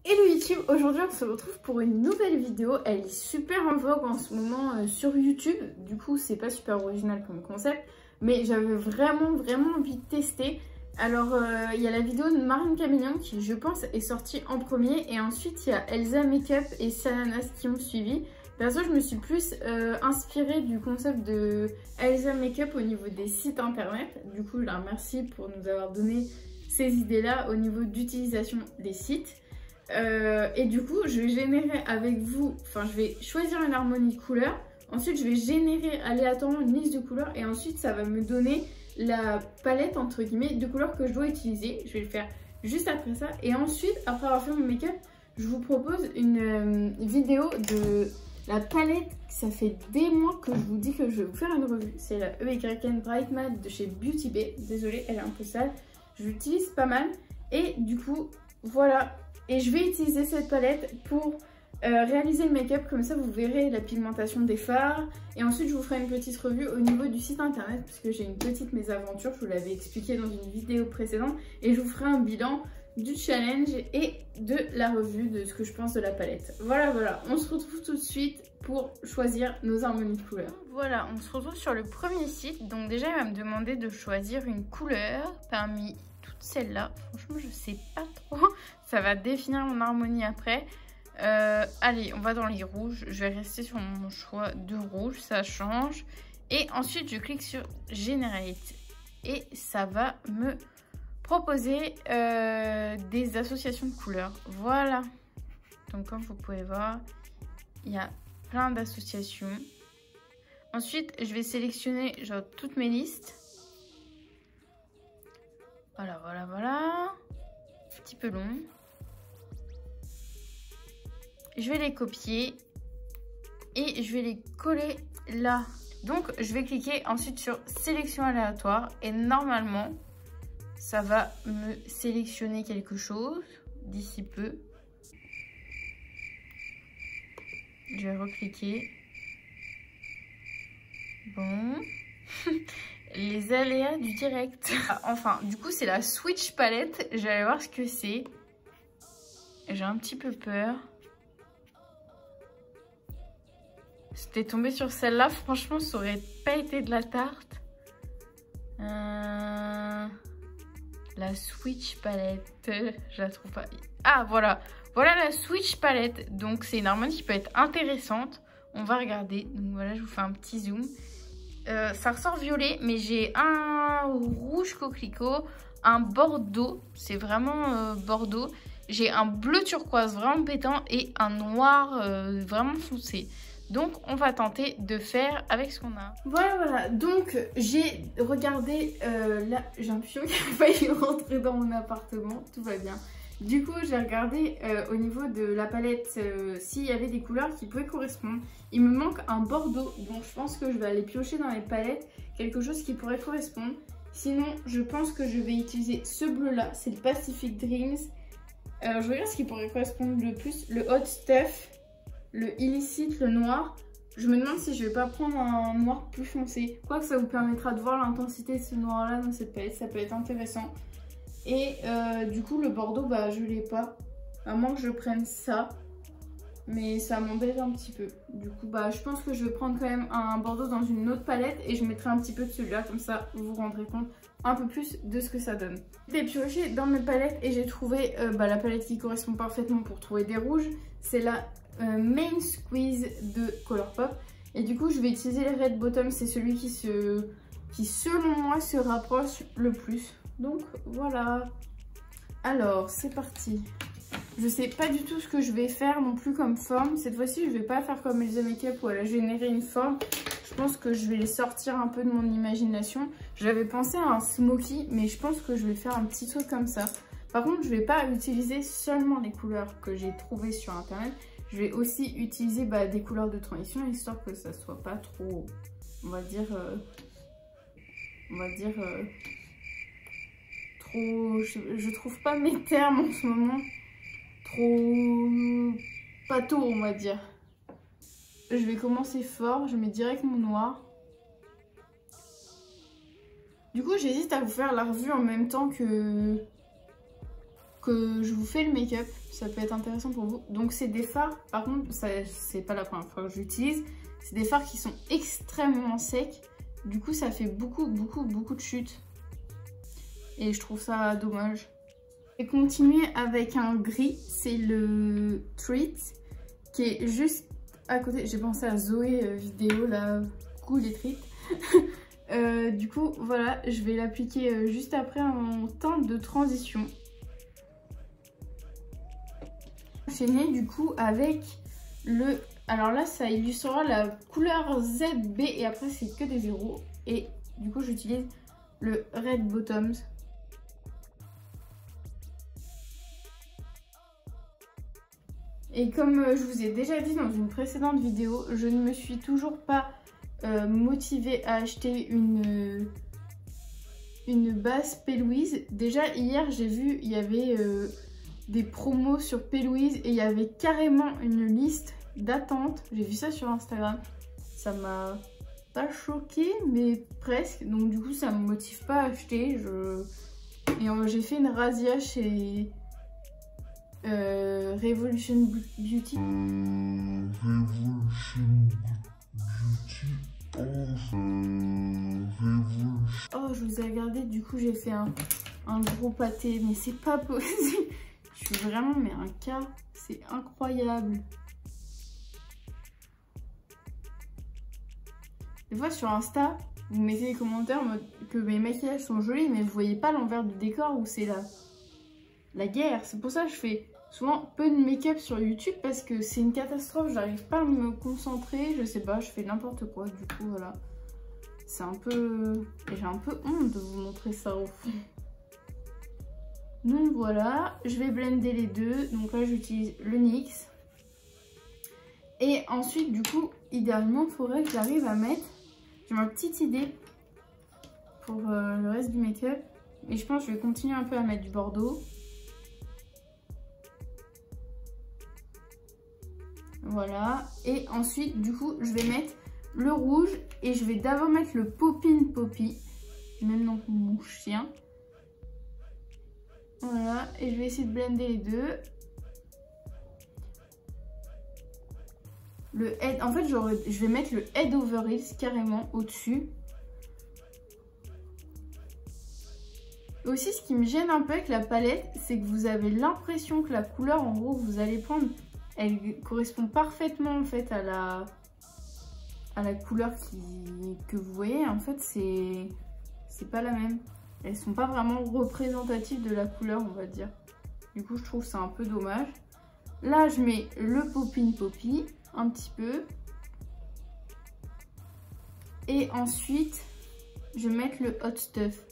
Hello YouTube, aujourd'hui on se retrouve pour une nouvelle vidéo. Elle est super en vogue en ce moment sur YouTube. Du coup c'est pas super original comme concept, mais j'avais vraiment envie de tester. Alors il y a la vidéo de Marine Caméléon qui je pense est sortie en premier, et ensuite il y a Elsa Makeup et Salanas qui ont suivi. Perso je me suis plus inspirée du concept de Elsa Makeup au niveau des sites internet. Du coup je la remercie pour nous avoir donné ces idées là au niveau d'utilisation des sites. Et du coup je vais générer avec vous, enfin je vais choisir une harmonie de couleurs, ensuite je vais générer aléatoirement une liste de couleurs et ensuite ça va me donner la palette entre guillemets de couleurs que je dois utiliser. Je vais le faire juste après ça, et ensuite après avoir fait mon make-up je vous propose une vidéo de la palette. Ça fait des mois que je vous dis que je vais vous faire une revue. C'est la EYN Bright Matte de chez Beauty Bay. Désolée elle est un peu sale, je l'utilise pas mal et du coup voilà. Et je vais utiliser cette palette pour réaliser le make-up, comme ça vous verrez la pigmentation des fards. Et ensuite je vous ferai une petite revue au niveau du site internet, puisque j'ai une petite mésaventure, je vous l'avais expliqué dans une vidéo précédente. Et je vous ferai un bilan du challenge et de la revue de ce que je pense de la palette. Voilà, on se retrouve tout de suite pour choisir nos harmonies de couleurs. Voilà, on se retrouve sur le premier site. Donc déjà il va me demander de choisir une couleur parmi toutes celles-là. Franchement je sais pas trop, ça va définir mon harmonie après. Allez, on va dans les rouges. Je vais rester sur mon choix de rouge, ça change. Et ensuite je clique sur Generate et ça va me proposer des associations de couleurs. Voilà, donc comme vous pouvez voir il y a plein d'associations. Ensuite je vais sélectionner genre toutes mes listes. Voilà, un petit peu long. Je vais les copier et je vais les coller là. Donc je vais cliquer ensuite sur sélection aléatoire et normalement ça va me sélectionner quelque chose d'ici peu. Je vais recliquer. Bon. Les aléas du direct. Enfin, du coup, c'est la Switch palette. J'allais voir ce que c'est. J'ai un petit peu peur. J'étais tombée sur celle-là. Franchement, ça aurait pas été de la tarte. La Switch palette. Je la trouve pas. Ah, voilà. Voilà la Switch palette. Donc, c'est une harmonie qui peut être intéressante. On va regarder. Donc, voilà, je vous fais un petit zoom. Ça ressort violet, mais j'ai un rouge coquelicot, un bordeaux, c'est vraiment bordeaux. J'ai un bleu turquoise vraiment pétant et un noir vraiment foncé. Donc on va tenter de faire avec ce qu'on a. Voilà, donc j'ai regardé, là j'ai un pion qui a failli rentrer dans mon appartement, tout va bien. Du coup j'ai regardé au niveau de la palette s'il y avait des couleurs qui pouvaient correspondre. Il me manque un bordeaux, donc je pense que je vais aller piocher dans les palettes quelque chose qui pourrait correspondre. Sinon je pense que je vais utiliser ce bleu là, c'est le Pacific Dreams. Je regarde ce qui pourrait correspondre le plus. Le Hot Stuff, le Illicite, le noir. Je me demande si je vais pas prendre un noir plus foncé. Quoique ça vous permettra de voir l'intensité de ce noir là dans cette palette, ça peut être intéressant. Et du coup le bordeaux bah je l'ai pas, à moins que je prenne ça, mais ça m'embête un petit peu. Du coup bah je pense que je vais prendre quand même un bordeaux dans une autre palette et je mettrai un petit peu de celui-là, comme ça vous vous rendrez compte un peu plus de ce que ça donne. J'ai pioché dans mes palettes et j'ai trouvé la palette qui correspond parfaitement pour trouver des rouges. C'est la Main Squeeze de Colourpop, et du coup je vais utiliser les Red Bottom, c'est celui qui selon moi se rapproche le plus. Donc voilà, alors c'est parti. Je sais pas du tout ce que je vais faire non plus comme forme. Cette fois-ci je vais pas faire comme Elsa Makeup où elle a généré une forme. Je pense que je vais les sortir un peu de mon imagination. J'avais pensé à un smoky, mais je pense que je vais faire un petit truc comme ça. Par contre je vais pas utiliser seulement les couleurs que j'ai trouvées sur internet. Je vais aussi utiliser des couleurs de transition, histoire que ça soit pas trop, on va dire trop, je trouve pas mes termes en ce moment, trop pâteau on va dire. Je vais commencer fort, je mets direct mon noir. Du coup j'hésite à vous faire la revue en même temps que que je vous fais le make-up. Ça peut être intéressant pour vous. Donc c'est des fards, par contre, c'est pas la première fois que j'utilise. C'est des fards qui sont extrêmement secs. Du coup, ça fait beaucoup de chutes. Et je trouve ça dommage. Je vais continuer avec un gris. C'est le Treat qui est juste à côté. J'ai pensé à Zoé vidéo là. Coucou les Treats. Du coup, voilà, je vais l'appliquer juste après en teinte de transition. Enchaîner du coup avec le... Alors là, ça illustrera la couleur ZB et après c'est que des zéros. Et du coup, j'utilise le Red Bottoms. Et comme je vous ai déjà dit dans une précédente vidéo, je ne me suis toujours pas motivée à acheter une base P. Louise. Déjà hier, j'ai vu, il y avait des promos sur P. Louise et il y avait carrément une liste d'attente. J'ai vu ça sur Instagram. Ça m'a pas choqué, mais presque. Donc du coup, ça me motive pas à acheter. Et j'ai fait une razzia chez... Revolution Beauty. Oh, je vous ai regardé, du coup j'ai fait un gros pâté, mais c'est pas possible. Je suis vraiment mais un cas, c'est incroyable. Des fois sur Insta, vous mettez des commentaires en mode que mes maquillages sont jolis, mais vous voyez pas l'envers du décor où c'est la guerre. C'est pour ça que je fais souvent peu de make-up sur YouTube parce que c'est une catastrophe, j'arrive pas à me concentrer, je sais pas, je fais n'importe quoi, du coup voilà. C'est un peu... J'ai un peu honte de vous montrer ça au fond. Donc voilà, je vais blender les deux, donc là j'utilise le NYX. Et ensuite du coup, idéalement, il faudrait que j'arrive à mettre... J'ai ma petite idée pour le reste du make-up. Et je pense que je vais continuer un peu à mettre du bordeaux. Voilà, et ensuite du coup je vais mettre le rouge et je vais d'abord mettre le Poppin Poppy, même nom mon chien. Voilà, et je vais essayer de blender les deux. Le head, en fait je vais mettre le Head Over Heels carrément au-dessus. Aussi ce qui me gêne un peu avec la palette, c'est que vous avez l'impression que la couleur en gros que vous allez prendre, elle correspond parfaitement en fait à la couleur que vous voyez. En fait c'est pas la même. Elles sont pas vraiment représentatives de la couleur, on va dire. Du coup je trouve ça un peu dommage. Là je mets le Poppin Poppy un petit peu. Et ensuite je vais mettre le Hot Stuff.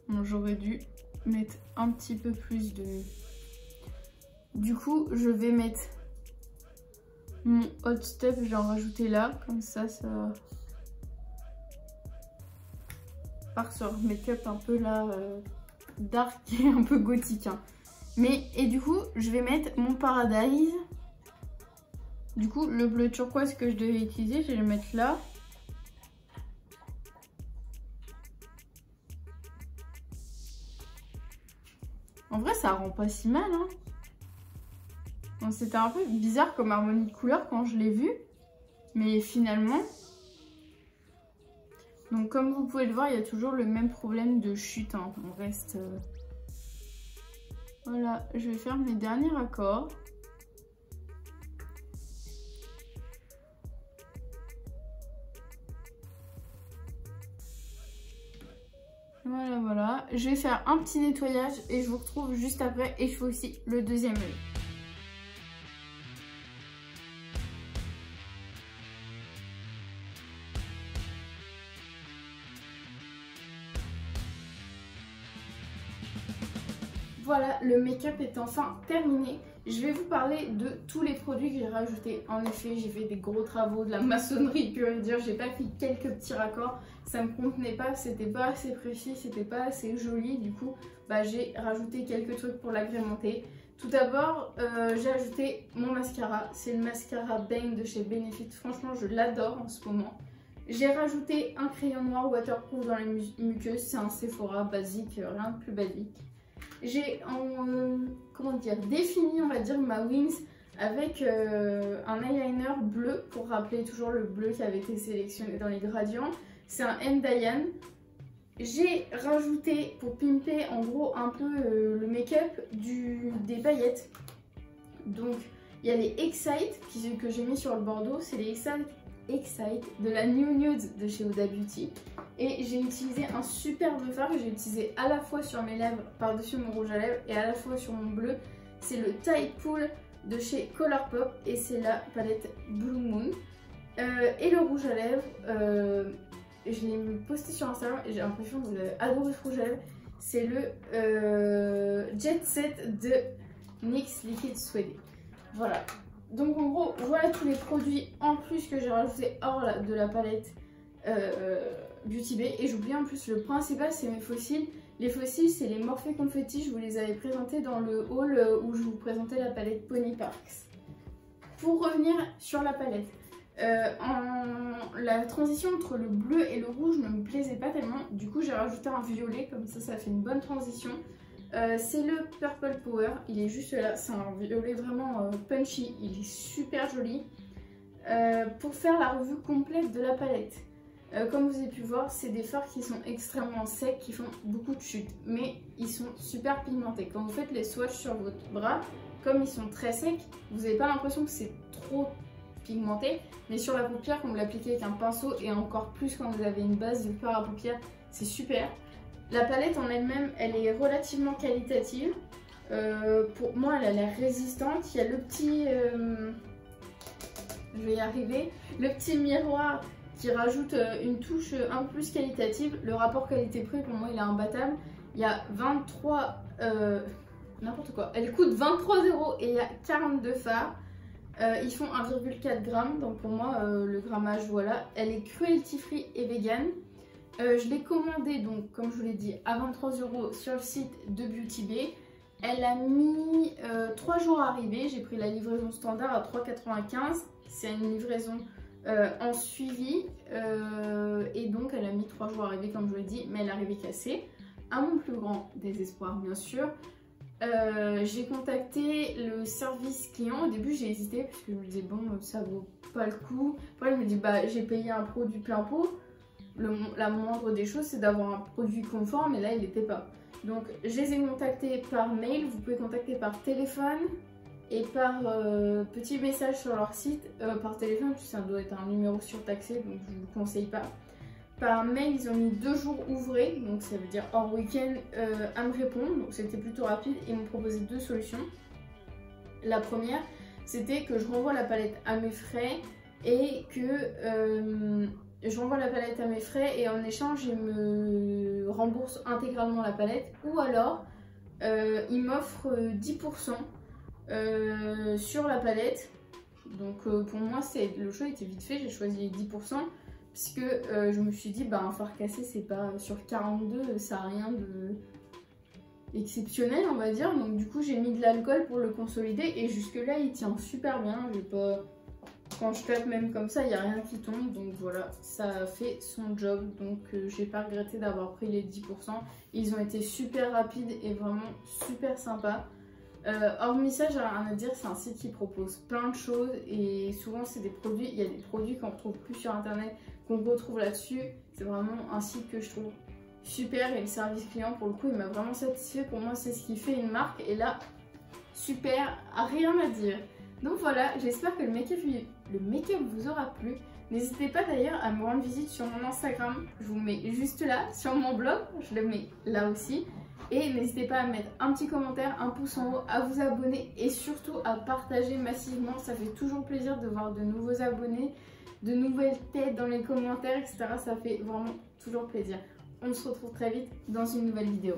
Bon, j'aurais dû mettre un petit peu plus de... Du coup, je vais mettre mon Hot Stuff, je vais en rajouter là, comme ça part sur make-up un peu là, dark et un peu gothique. Hein. Et du coup, je vais mettre mon Paradise. Du coup, le bleu turquoise que je devais utiliser, je vais le mettre là. En vrai, ça rend pas si mal, hein. Bon, c'était un peu bizarre comme harmonie de couleurs quand je l'ai vu. Mais finalement... Donc, comme vous pouvez le voir, il y a toujours le même problème de chute, hein. On reste... Voilà, je vais faire mes derniers raccords. Voilà, voilà. Je vais faire un petit nettoyage et je vous retrouve juste après. Et je fais aussi le deuxième œil. Voilà, le make-up est enfin terminé. Je vais vous parler de tous les produits que j'ai rajoutés. En effet, j'ai fait des gros travaux, de la maçonnerie, que dire. J'ai pas fait quelques petits raccords. Ça me contenait pas, c'était pas assez précis, c'était pas assez joli. Du coup, j'ai rajouté quelques trucs pour l'agrémenter. Tout d'abord, j'ai ajouté mon mascara. C'est le mascara Bang de chez Benefit. Franchement, je l'adore en ce moment. J'ai rajouté un crayon noir waterproof dans les muqueuses, c'est un Sephora basique, rien de plus basique. J'ai comment dire, défini on va dire ma wings avec un eyeliner bleu pour rappeler toujours le bleu qui avait été sélectionné dans les gradients. C'est un M. Diane. J'ai rajouté pour pimper en gros un peu le make-up des paillettes. Donc il y a les Excite que j'ai mis sur le bordeaux, c'est les Excite de la New Nude de chez Huda Beauty. Et j'ai utilisé un superbe fard que j'ai utilisé à la fois sur mes lèvres par-dessus mon rouge à lèvres et à la fois sur mon bleu. C'est le Tide Pool de chez Colourpop et c'est la palette Blue Moon. Et le rouge à lèvres, je l'ai posté sur Instagram et j'ai l'impression que vous avez adoré ce rouge à lèvres. C'est le Jet Set de NYX Liquid Suede. Voilà. Donc en gros, voilà tous les produits en plus que j'ai rajouté hors de la palette Beauty Bay. Et j'oublie en plus le principal, c'est mes fossiles. Les fossiles, c'est les Morphe Confetti. Je vous les avais présentés dans le haul où je vous présentais la palette Pony Parks. Pour revenir sur la palette, la transition entre le bleu et le rouge ne me plaisait pas tellement. Du coup, j'ai rajouté un violet, comme ça fait une bonne transition. C'est le Purple Power, il est juste là, c'est un violet vraiment punchy, il est super joli. Pour faire la revue complète de la palette, comme vous avez pu voir, c'est des fards qui sont extrêmement secs, qui font beaucoup de chutes, mais ils sont super pigmentés. Quand vous faites les swatchs sur votre bras, comme ils sont très secs, vous n'avez pas l'impression que c'est trop pigmenté, mais sur la paupière, quand vous l'appliquez avec un pinceau, et encore plus quand vous avez une base de fard à paupières, c'est super. La palette en elle-même, elle est relativement qualitative. Pour moi, elle a l'air résistante. Il y a le petit... je vais y arriver. Le petit miroir qui rajoute une touche un peu plus qualitative. Le rapport qualité-prix, pour moi, il est imbattable. Il y a 23... n'importe quoi. Elle coûte 23 € et il y a 42 fards. Ils font 1,4 g. Donc pour moi, le grammage, voilà. Elle est cruelty-free et vegan. Je l'ai commandée, donc comme je vous l'ai dit, à 23 € sur le site de Beauty Bay. Elle a mis 3 jours à arriver. J'ai pris la livraison standard à 3,95 €. C'est une livraison en suivi. Et donc elle a mis 3 jours à arriver comme je vous l'ai dit. Mais elle est arrivée cassée. À mon plus grand désespoir bien sûr. J'ai contacté le service client. Au début j'ai hésité parce que je me disais bon ça vaut pas le coup. Après je me dis bah j'ai payé un produit plein pot. La moindre des choses c'est d'avoir un produit conforme et là il n'était pas. Donc je les ai contactés par mail, vous pouvez contacter par téléphone et par petit message sur leur site. Par téléphone ça doit être un numéro surtaxé donc je ne vous conseille pas. Par mail ils ont mis 2 jours ouvrés, donc ça veut dire hors week-end à me répondre, donc c'était plutôt rapide. Ils m'ont proposé 2 solutions. La première c'était que je renvoie la palette à mes frais et que je renvoie la palette à mes frais et en échange ils me remboursent intégralement la palette, ou alors ils m'offrent 10% sur la palette. Donc pour moi le choix était vite fait, j'ai choisi les 10% puisque je me suis dit bah un fard cassé c'est pas sur 42, ça n'a rien de exceptionnel on va dire, donc du coup j'ai mis de l'alcool pour le consolider et jusque là il tient super bien. J'ai pas... Quand je tape même comme ça, il n'y a rien qui tombe. Donc voilà, ça a fait son job. Donc j'ai pas regretté d'avoir pris les 10%. Ils ont été super rapides et vraiment super sympas. Hormis ça, j'ai rien à dire. C'est un site qui propose plein de choses. Et souvent, c'est des produits. Il y a des produits qu'on retrouve plus sur internet, qu'on retrouve là-dessus. C'est vraiment un site que je trouve super. Et le service client, pour le coup, il m'a vraiment satisfait. Pour moi, c'est ce qui fait une marque. Et là, super, rien à dire. Donc voilà, j'espère que le make-up vous aura plu. N'hésitez pas d'ailleurs à me rendre visite sur mon Instagram. Je vous mets juste là, sur mon blog. Je le mets là aussi. Et n'hésitez pas à mettre un petit commentaire, un pouce en haut, à vous abonner et surtout à partager massivement. Ça fait toujours plaisir de voir de nouveaux abonnés, de nouvelles têtes dans les commentaires, etc. Ça fait vraiment toujours plaisir. On se retrouve très vite dans une nouvelle vidéo.